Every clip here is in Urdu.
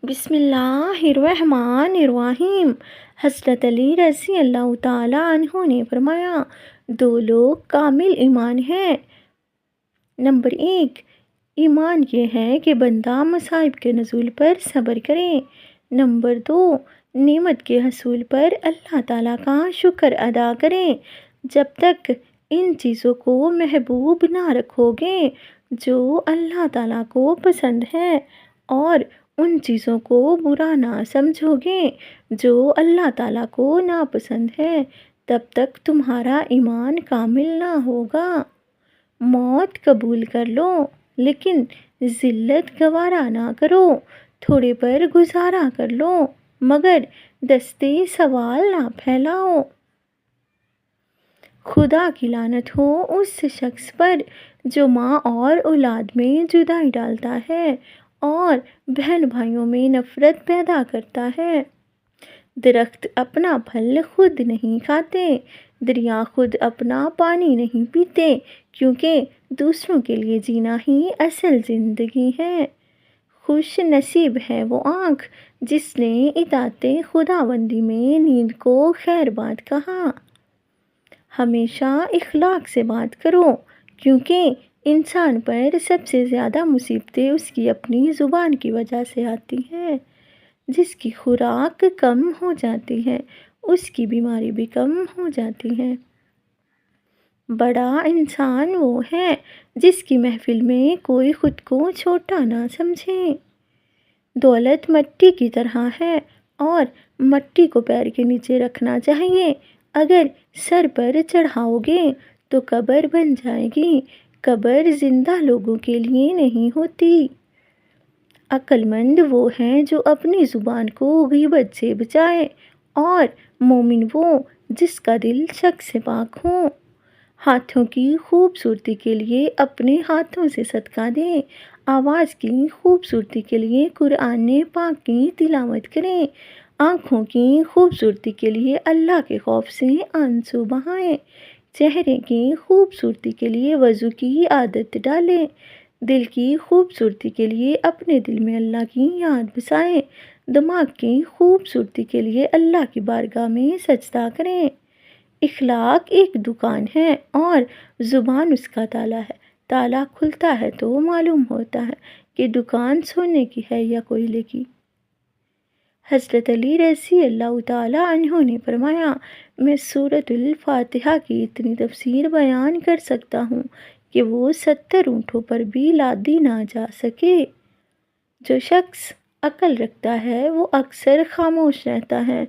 بسم اللہ الرحمن الرحیم۔ حضرت علی رضی اللہ تعالیٰ عنہ نے فرمایا، دو لوگ کامل ایمان ہیں۔ نمبر 1، ایمان یہ ہے کہ بندہ مصائب کے نزول پر صبر کرے۔ نمبر 2، نعمت کے حصول پر اللہ تعالیٰ کا شکر ادا کرے۔ جب تک ان چیزوں کو محبوب نہ رکھو گے جو اللہ تعالیٰ کو پسند ہے، اور ان چیزوں کو برا نہ سمجھو گے جو اللہ تعالیٰ کو ناپسند ہے، تب تک تمہارا ایمان کامل نہ ہوگا۔ موت قبول کر لو لیکن ذلت گوارا نہ کرو، تھوڑے پر گزارا کر لو مگر دستے سوال نہ پھیلاؤ۔ خدا کی لعنت ہو اس شخص پر جو ماں اور اولاد میں جدائی ڈالتا ہے اور بہن بھائیوں میں نفرت پیدا کرتا ہے۔ درخت اپنا پھل خود نہیں کھاتے، دریا خود اپنا پانی نہیں پیتے، کیونکہ دوسروں کے لیے جینا ہی اصل زندگی ہے۔ خوش نصیب ہے وہ آنکھ جس نے اطاعت خداوندی میں نیند کو خیر بات کہا۔ ہمیشہ اخلاق سے بات کرو، کیونکہ انسان پر سب سے زیادہ مصیبتیں اس کی اپنی زبان کی وجہ سے آتی ہیں۔ جس کی خوراک کم ہو جاتی ہے اس کی بیماری بھی کم ہو جاتی ہے۔ بڑا انسان وہ ہے جس کی محفل میں کوئی خود کو چھوٹا نہ سمجھے۔ دولت مٹی کی طرح ہے اور مٹی کو پیر کے نیچے رکھنا چاہیے۔ اگر سر پر چڑھاؤ گے تو قبر بن جائے گی۔ قبر زندہ لوگوں کے لیے نہیں ہوتی۔ عقل مند وہ ہے جو اپنی زبان کو غیبت سے بچائے، اور مومن وہ جس کا دل شک سے پاک ہو۔ ہاتھوں کی خوبصورتی کے لیے اپنے ہاتھوں سے صدقہ دیں، آواز کی خوبصورتی کے لیے قرآن پاک کی تلاوت کریں، آنکھوں کی خوبصورتی کے لیے اللہ کے خوف سے آنسو بہائیں، چہرے کی خوبصورتی کے لیے وضو کی عادت ڈالیں، دل کی خوبصورتی کے لیے اپنے دل میں اللہ کی یاد بسائیں، دماغ کی خوبصورتی کے لیے اللہ کی بارگاہ میں سجدہ کریں۔ اخلاق ایک دکان ہے اور زبان اس کا تالا ہے۔ تالا کھلتا ہے تو معلوم ہوتا ہے کہ دکان سونے کی ہے یا کوئلے کی۔ حضرت علی رضی اللہ تعالیٰ عنہ نے فرمایا، میں سورۃ الفاتحہ کی اتنی تفسیر بیان کر سکتا ہوں کہ وہ 70 اونٹوں پر بھی لادی نہ جا سکے۔ جو شخص عقل رکھتا ہے وہ اکثر خاموش رہتا ہے۔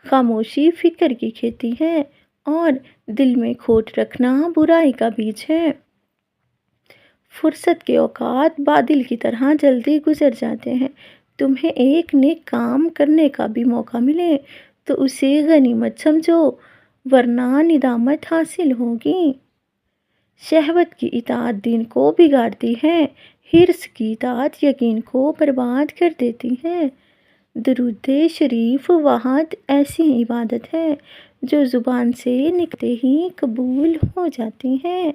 خاموشی فکر کی کھیتی ہے اور دل میں کھوٹ رکھنا برائی کا بیج ہے۔ فرصت کے اوقات بادل کی طرح جلدی گزر جاتے ہیں۔ تمہیں ایک نیک کام کرنے کا بھی موقع ملے تو اسے غنیمت سمجھو، ورنہ ندامت حاصل ہوگی۔ شہوت کی اطاعت دین کو بگاڑتی ہے، حرص کی اطاعت یقین کو برباد کر دیتی ہے۔ درود شریف واحد ایسی عبادت ہے جو زبان سے نکلتے ہی قبول ہو جاتی ہے۔